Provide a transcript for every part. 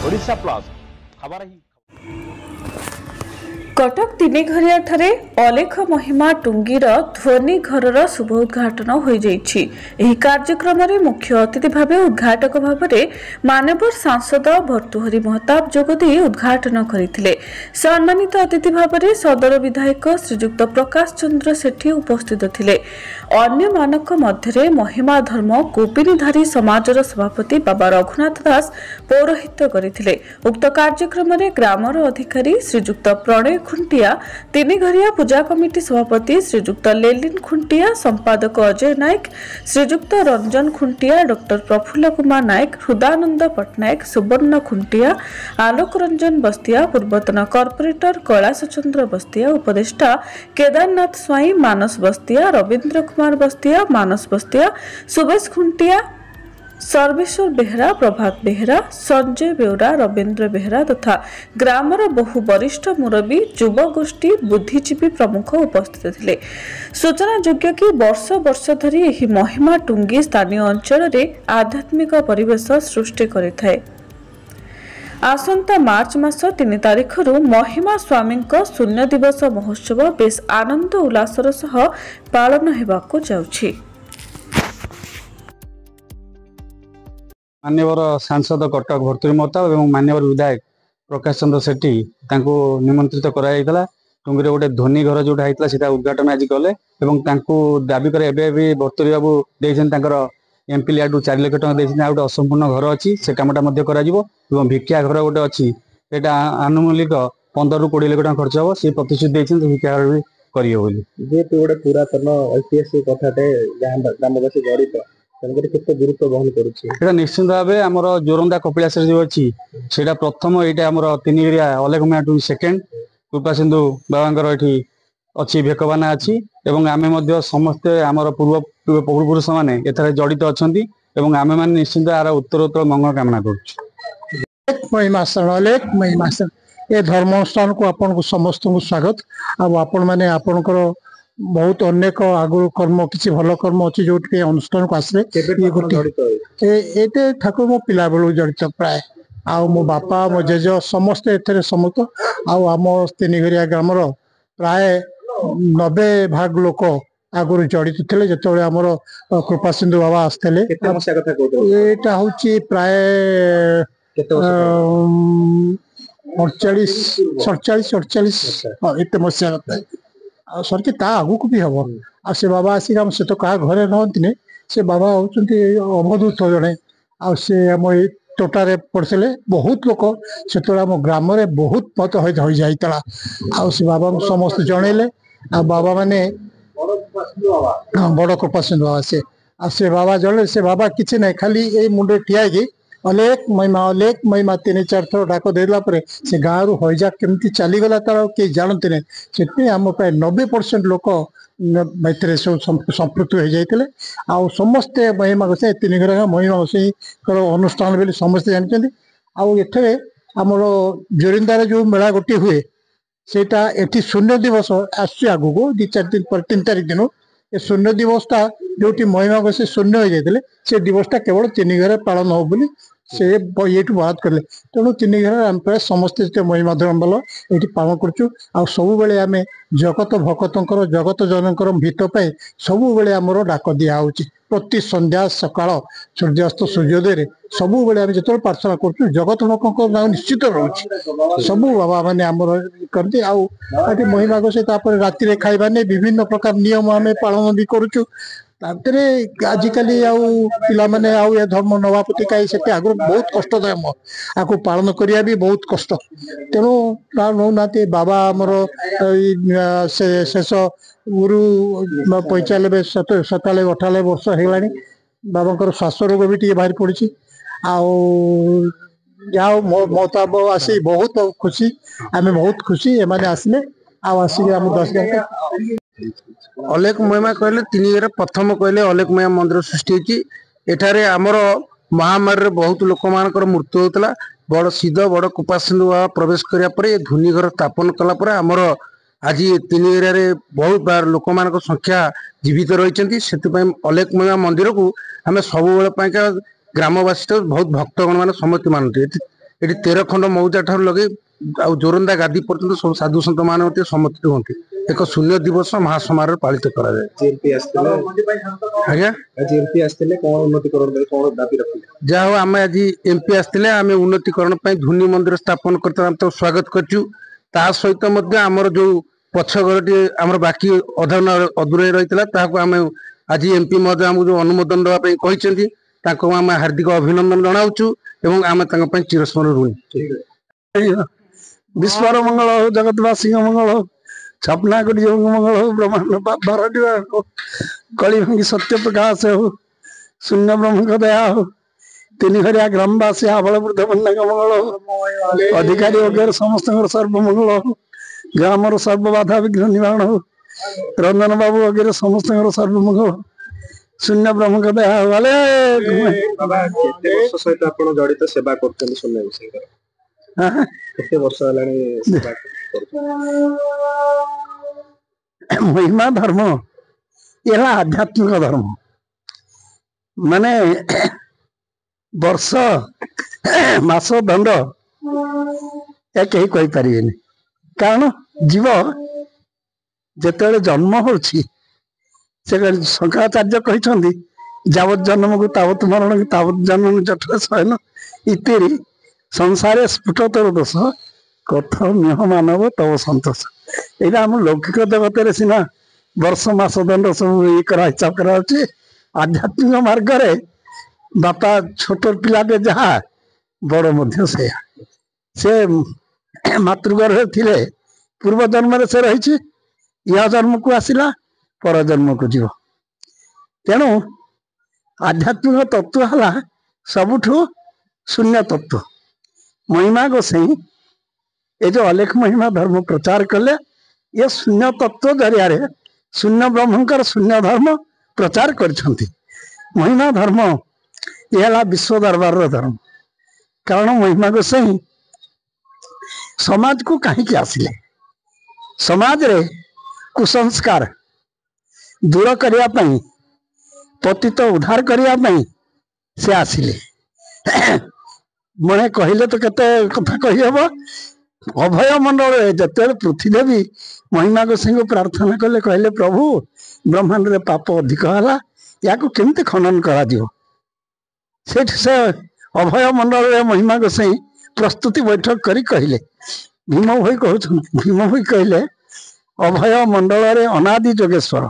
Odisha plus खबर ही कटक तिनिघरिया ठारे अलेख महिमा टुंगीर ध्वनि घरर शुभ उद्घाटन हो जाइछि। एही कार्यक्रम रे मुख्य अतिथि भाव उद्घाटक भाव में मानवर सांसद भर्तृहरि महताब जोगदे उद्घाटन करथिले। सम्मानित अतिथि भाव में सदर विधायक श्रीजुक्त प्रकाश चंद्र सेठी उपस्थित थिले। अन्य मानक मध्य महिमा धर्म गोपिनीधारी समाजर सभापति बाबा रघुनाथ दास पौरोहित्य करथिले। उक्त कार्यक्रम रे ग्रामर अधिकारी श्रीजुक्त प्रणय खुंटिया, तिनिघरिया पूजा कमिटी सभापति श्रीजुक्त लेलिन खुंटिया, संपादक अजय नायक, श्रीजुक्त रंजन खुंटिया, डॉक्टर प्रफुल्ल कुमार नायक, हृदानंद पट्टनायक, सुवर्ण खुंटिया, आलोक रंजन बस्तिया, पूर्वतन कॉर्पोरेटर कैलाश चंद्र बस्तिया, उपदेष्टा केदारनाथ स्वाई, मानस बस्तिया, रविंद्र कुमार बस्तिया, मानस बस्तिया, सुबेश खुंटिया, सर्वेश्वर बेहरा, प्रभात बेहरा, संजय बेहरा, रविंद्र बेहरा तथा ग्रामर बहु वरिष्ठ मुरबी, युवा गोष्ठी, बुद्धिजीवी प्रमुख उपस्थित थे। सूचना योग्य कि वर्ष वर्ष धरी यह महिमा टुंगी स्थानीय अंचल में आध्यात्मिक परिवेश सृष्टि करिथाए। आसंता मार्च मास 3 तारिख महिमा स्वामी शून्य दिवस महोत्सव बेस आनंद उल्लासर सह पालन हेबाकु जाउछि। मान्यवर सांसद कटक भर्तृहरि महताब और मान्यवर विधायक प्रकाश चंद्र सेठी निमंत्रित कराइला। टुंगी गोटे ध्वनि घर जो होता उद्घाटन आज कले दाबी कर भर्तृहरि बाबू देर एमपी लिया 4 लाख टका गोटे असंपूर्ण घर अच्छी से कमटा भिक्षा घर गोटे अच्छी आनुमूलिक 15 ରୁ 20 लाख टका खर्च हम सी प्रतिश्रुति देते भिक्षा घर भी करेंगे जेहेतु गोटे पुरातन ऐतिहासिक कथाटे ग्रामवासी जड़ित गुरुत्व बहन कर निश्चित भाव आम जोरंदा कपिलास जो अच्छी से प्रथम यहाँ आम तिनिघरिया अलेख महिमा सेकेंड कृपा सिंधु बाबा ये अच्छी भेकबाना अच्छी आम समस्ते आम पूर्वपुरुष मैंने एथर जड़ित अच्छा आम मैंने निश्चित यार उत्तरोत्तर मंगल कामना कर ए धर्मानुष्ठान को आपन को समस्त को स्वागत आपण मैंने आपणकर बहुत अनेक आगु कर्म किसी भल कर्म अच्छी जो अनुष्ठान को आसले ये ठाकुर मो पिला बेलू जड़ित प्राय आ मो बापा मो जेज समस्ते एथरे समस्त आम तिनिघरिया ग्रामर प्राय 90% लोक आगुरी जड़ित थे जो आमर कृपा सिंधु बाबा आसते यहाँ हूँ प्राय 48 मसीहा सरकी ता आगु को भी हम आ से बाबा आसिक आम से तो क्या घरे नहंती से बाबा होती अवधूत जड़े आम तोटारे पड़े बहुत लोक से आम ग्राम बहुत मत हो जाता से बाबा समस्त जनइले आ बाबा माने बड़ कृपा सिंधु बाबा से बाबा जड़े से बाबा किसी ना खाली ये मुंडे ठिया अलेख महिमा 3-4 थर डाक देला से गाँव रु हईजा केमती चलीगला तार किए जानते ना से आम प्राय 90% लोक संपृक्त हो जाते समस्ते महिमा गोसाई तिनिघरिया महिमा गोसाई अनुष्ठान बोली समस्ते जानते आठे आमर जोरिंदार जो मेला गोटे हुए सेटा एटी शून्य दिवस आगू को 2-4 दिन पर 3 तारिख दिन ए शून्य दिवसटा जो महिमा गोसाई शून्य हो जाते से दिवसटा केवल तिनिघर पालन हो बोली से ये बात कले तेणु तिनिघर आम प्राय समस्ते महिमा धर्म बल ये पालन करूँ सब बेले आम जगत भक्तर जगत जनकर हित पाई सब बेले आमर डाक दिया प्रति संध्या सकाळ सूर्यास्त सूर्योदय सब बेले आम जो प्रार्थना करूँ जगत लोक निश्चित रोचे सब बाबा मैंने आमर करते आठ महिमा गोसाई राति खाइबा नहीं विभिन्न प्रकार नियम आम पालन भी करूँ आजिकल पिला माने या धर्म नवा प्रति कहीं से आगु बहुत कष्टदायक आपको पालन करिया भी बहुत कष्ट तेणु नौना बाबा आमर शेष गुरु 95 97 98 वर्ष होगा बाबा श्वास रोग भी बाहर पड़ी महताब आसी बहुत खुशी आम बहुत खुशी एम आसिले आसिक आम 10 घंटा ଅଲେଖ ମହିମା କହିଲେ ତିନିରେ ପ୍ରଥମ କହିଲେ ଅଲେଖ ମହିମା ମନ୍ଦିର ସୃଷ୍ଟି ହେଇଛି। ଏଠାରେ ଆମର ମହାମାରୀରେ ବହୁତ ଲୋକମାନଙ୍କର ମୃତ୍ୟୁ ହଉଥିଲା। ବଡ ସିଦ୍ଧ ବଡ କୃପାସିନ୍ଧୁ ବାବା ପ୍ରବେଶ କରିବା ପରେ ଏ ଧୂନି ଘର ସ୍ଥାପନ କଲା ପରେ ଆମର ଆଜି ତିନି ଏରିଆରେ ବହୁତ ଲୋକମାନଙ୍କ ସଂଖ୍ୟା ଜୀବିତ ରହିଛନ୍ତି। ସେଥିପାଇଁ ଅଲେଖ ମହିମା ମନ୍ଦିରକୁ ଆମେ ସବୁବେଳେ ପାଇଁକା ଗ୍ରାମବାସୀ ବହୁତ ଭକ୍ତଗଣ ମାନେ ସମସ୍ତେ ମାନନ୍ତି। ଏଠି 13 ଖଣ୍ଡ ମୌଜା ଠାରୁ ଲଗେଇ ଆଉ ଜୋରନ୍ଦା ଗାଦି ପର୍ଯ୍ୟନ୍ତ ସବୁ ସାଧୁ ସନ୍ଥ ମାନେ ମଧ୍ୟ ସମର୍ଥିତ ହୁଅନ୍ତି। ଏକ ଶୂନ୍ୟ ଦିବସ ମହାସମାରୋହ ପାଳିତ କରାଯାଏ। ଆଜ୍ଞା ଯାହା ହଉ ଆମେ ଆଜି ଏମପି ଆସିଥିଲେ, ଆମେ ଉନ୍ନତିକରଣ ପାଇଁ ଧୂନି ମନ୍ଦିର ସ୍ଥାପନ କରିଥିବା ଆମେ ତାକୁ ସ୍ୱାଗତ କରିଛୁ। ତା ସହିତ ମଧ୍ୟ ଆମର ଯୋଉ ପଛ ଘରଟି ଆମର ବାକି ଅଧୁରା ରହିଥିଲା ତାହାକୁ ଆମେ ଆଜି ଏମପି ମଧ୍ୟ ଆମକୁ ଯୋଉ ଅନୁମୋଦନ ଦେବା ପାଇଁ କହିଛନ୍ତି ତାଙ୍କୁ ଆମେ ହାର୍ଦ୍ଦିକ ଅଭିନନ୍ଦନ ଜଣାଉଛୁ ଏବଂ ଆମେ ତାଙ୍କ ପାଇଁ ଚିରସ୍ମରଣ ଋଣୀ। ବିଶ୍ୱର ମଙ୍ଗଳ ହଉ, ଜଗତବାସୀଙ୍କ ମଙ୍ଗଳ ହଉ, ଛପନା କୋଟି ଯୋଗ ମଙ୍ଗଳ ହଉ, ବ୍ରହ୍ମାଣ୍ଡ ବାରଟି କଳି ଭାଙ୍ଗି ସତ୍ୟ ପ୍ରକାଶ ହଉ, ଶୂନ୍ୟ ବ୍ରହ୍ମଙ୍କ ଦୟା ହଉ, ତିନି ଘରିଆ ଗ୍ରାମବାସୀ ଆବଳ ବୃଦ୍ଧ ବନ୍ୟାଙ୍କ ମଙ୍ଗଳ ହଉ, ଅଧିକାରୀ ବର୍ଗରେ ସମସ୍ତଙ୍କର ସର୍ବମଙ୍ଗଳ ହଉ, ଗ୍ରାମର ସର୍ବବାଧା ବିଘ୍ନ ନିବାରଣ ହଉ, ରଞ୍ଜନ ବାବୁ ବଗେରେ ସମସ୍ତଙ୍କର ସର୍ବମଙ୍ଗଳ ହଉ, ଶୂନ୍ୟ ବ୍ରହ୍ମଙ୍କ ଦୟା ହଉ। କେତେ ବର୍ଷ ସହିତ ଆପଣ ଜଡିତ ସେବା କରୁଛନ୍ତି ଶୂନ୍ୟ ବିଷୟଙ୍କର? କେତେ ବର୍ଷ ହେଲାଣି ସେବା ମହିମା ଧର୍ମ ଏ ହେଲା ଆଧ୍ୟାତ୍ମିକ ଧର୍ମ। ମାନେ ବର୍ଷ ମାସ ଦଣ୍ଡ ଏ କେହି କହିପାରିବେନି। କାରଣ ଜୀବ ଯେତେବେଳେ ଜନ୍ମ ହଉଛି ସେ ଶଙ୍କରାଚାର୍ଯ୍ୟ କହିଛନ୍ତି ଯାବତ୍ ଜନ୍ମକୁ ତାବତ୍ ମରଣ ତାବତ୍ ଜନ୍ମ ଜଠର ଶୟନ ଇତ୍ୟାଦି ସଂସାରେ ସ୍ଫୁଟତର ଦୋଷ କଥ ମିହ ମାନବ ତବ ସନ୍ତୋଷ। ଏଇଟା ଆମ ଲୌକିକ ଜଗତରେ ସିନା ବର୍ଷ ମାସ ଦଣ୍ଡ ସବୁ ହିସାବ କରାଯାଉଛି। ଆଧ୍ୟାତ୍ମିକ ମାର୍ଗରେ ବାପା ଛୋଟ ପିଲାଟେ ଯାହା ବଡ ମଧ୍ୟ ସେଇଆ। ସେ ମାତୃଗର୍ଭରେ ଥିଲେ ପୂର୍ବ ଜନ୍ମରେ ସେ ରହିଛି, ଇହ ଜନ୍ମକୁ ଆସିଲା, ପର ଜନ୍ମକୁ ଯିବ। ତେଣୁ ଆଧ୍ୟାତ୍ମିକ ତତ୍ଵ ହେଲା ସବୁଠୁ ଶୂନ୍ୟ ତତ୍ଵ। ମହିମା ଗୋସାଇଁ ଏ ଯୋଉ ଅଲେଖ ମହିମା ଧର୍ମ ପ୍ରଚାର କଲେ, ଏ ଶୂନ୍ୟ ତତ୍ଵ ଜରିଆରେ ଶୂନ୍ୟ ବ୍ରହ୍ମଙ୍କର ଶୂନ୍ୟ ଧର୍ମ ପ୍ରଚାର କରିଛନ୍ତି। ମହିମା ଧର୍ମ ଏ ହେଲା ବିଶ୍ୱ ଦରବାରର ଧର୍ମ। କାରଣ ମହିମା ଗୋସାଇଁ ସମାଜକୁ କାହିଁକି ଆସିଲେ? ସମାଜରେ କୁସଂସ୍କାର ଦୂର କରିବା ପାଇଁ, ପତିତ ଉଦ୍ଧାର କରିବା ପାଇଁ ସେ ଆସିଲେ। ମାନେ କହିଲେ ତ କେତେ କଥା କହିହବ। ଅଭୟ ମଣ୍ଡଳରେ ଯେତେବେଳେ ପୃଥ୍ୱୀଦେବୀ ମହିମା ଗୋସାଇଁଙ୍କୁ ପ୍ରାର୍ଥନା କଲେ, କହିଲେ ପ୍ରଭୁ ବ୍ରହ୍ମାଣ୍ଡରେ ପାପ ଅଧିକ ହେଲା, ୟାକୁ କେମିତି ଖନନ କରାଯିବ? ସେଠି ସେ ଅଭୟ ମଣ୍ଡଳରେ ମହିମା ଗୋସାଇଁ ପ୍ରସ୍ତୁତି ବୈଠକ କରି କହିଲେ, ଭୀମ ଭୋଇ କହୁଛନ୍ତି, ଭୀମ ଭୋଇ କହିଲେ ଅଭୟ ମଣ୍ଡଳରେ ଅନାଦି ଯୋଗେଶ୍ଵର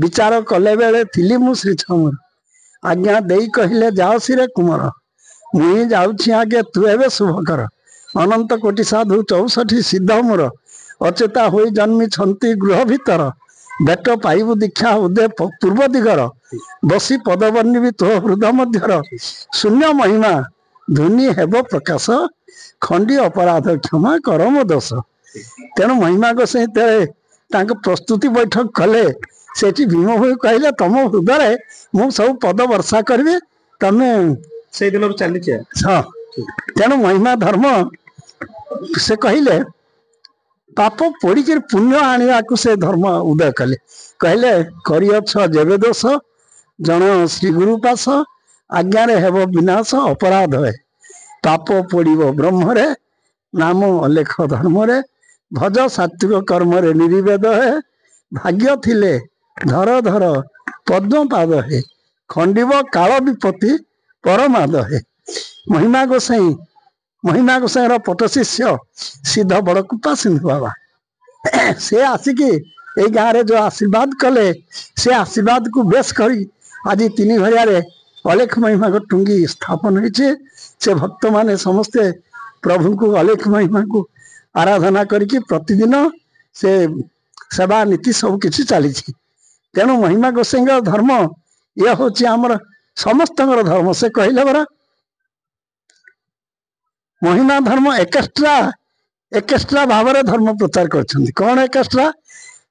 ବିଚାର କଲେ ବେଳେ ଥିଲି ମୁଁ ଶ୍ରୀ ଛମର, ଆଜ୍ଞା ଦେଇ କହିଲେ ଯାଅ ଶିରେ କୁମର, ମୁଇଁ ଯାଉଛି ଆଗେ ତୁ ଏବେ ଶୁଭକର, ଅନନ୍ତ କୋଟି ସାଧୁ 64 ସିଦ୍ଧ ମୋର, ଅଚେତା ହୋଇ ଜନ୍ମିଛନ୍ତି ଗୃହ ଭିତର, ବେଟ ପାଇବୁ ଦୀକ୍ଷା ଉଦୟ ପୂର୍ବ ଦିଗର, ବସି ପଦ ବର୍ଣ୍ଣିବି ତୋ ହୃଦ ମଧ୍ୟର, ଶୂନ୍ୟ ମହିମା ଧୁନି ହେବ ପ୍ରକାଶ, ଖଣ୍ଡି ଅପରାଧ କ୍ଷମା କର ମୋ ଦୋଷ। ତେଣୁ ମହିମା ଗୋସାଇଁ ତାଙ୍କ ପ୍ରସ୍ତୁତି ବୈଠକ କଲେ। ସେଠି ଭୀମ ଭୋଇ କହିଲେ ତମ ହୃଦୟରେ ମୁଁ ସବୁ ପଦ ବର୍ଷା କରିବି, ତମେ ସେଇ ଦିନରୁ ଚାଲିଛି। ହଁ, ତେଣୁ ମହିମା ଧର୍ମ ସେ କହିଲେ ପାପ ପୋଡିକି ପୁଣ୍ୟ ଆଣିବାକୁ ସେ ଧର୍ମ ଉଦୟ କଲେ। କହିଲେ କରିଅଛ ଯେବେ ଦୋଷ ଜଣ ଶ୍ରୀ ଗୁରୁ ପାଶ, ଆଜ୍ଞାରେ ହେବ ବିନାଶ ଅପରାଧ ହେ, ପାପ ପୋଡିବ ବ୍ରହ୍ମରେ ନାମ ଅଲେଖ ଧର୍ମରେ, ଭଜ ସାତ୍ବିକ କର୍ମରେ ନିର୍ବେଦ ହେ, ଭାଗ୍ୟ ଥିଲେ ଧର ଧର ପଦ୍ମ ପାଦ ହେ, ଖଣ୍ଡିବ କାଳ ବିପତ୍ତି ପରମାଦ ହେ। ମହିମା ଗୋସାଇଁର ପଟ ଶିଷ୍ୟ ସିଦ୍ଧ ବଡ କୃପା ସିନ୍ଧୁ ବାବା, ସେ ଆସିକି ଏଇ ଗାଁରେ ଯୋଉ ଆଶୀର୍ବାଦ କଲେ, ସେ ଆଶୀର୍ବାଦକୁ ବେଶ କରି ଆଜି ତିନି ଘରିଆରେ ଅଲେଖ ମହିମାଙ୍କ ଟୁଙ୍ଗି ସ୍ଥାପନ ହେଇଛି। ସେ ଭକ୍ତମାନେ ସମସ୍ତେ ପ୍ରଭୁଙ୍କୁ ଅଲେଖ ମହିମାଙ୍କୁ ଆରାଧନା କରିକି ପ୍ରତିଦିନ ସେ ସେବା ନୀତି ସବୁ କିଛି ଚାଲିଛି। ତେଣୁ ମହିମା ଗୋସାଇଁଙ୍କ ଧର୍ମ ଇଏ ହଉଛି ଆମର ସମସ୍ତଙ୍କର ଧର୍ମ। ସେ କହିଲେ ପରା ମହିମା ଧର୍ମ ଏକେଷ୍ଟ୍ରା ଭାବରେ ଧର୍ମ ପ୍ରଚାର କରିଛନ୍ତି। କଣ ଏକେଷ୍ଟ୍ରା?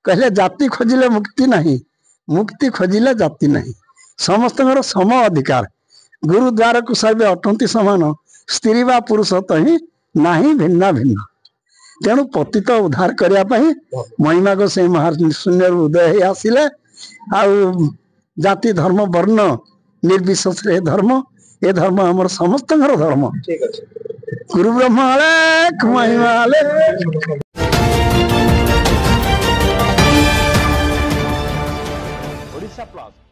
कहले जाति खोजिले मुक्ति नहीं, मुक्ति खोजिले जाति नहीं। समस्त सम अधिकार। गुरुद्वार को सर्वे अटंती समान, स्त्री बा पुरुष तो ही नहीं भिन्ना भिन्न। तेणु पतित उद्धार करने महिमा को से महाशून्य उदय आसिले। जाति धर्म वर्ण निर्विशेष धर्म, ये धर्म आमर समस्त धर्म। गुरु ब्रह्मा महिमा ओडिशा प्लस।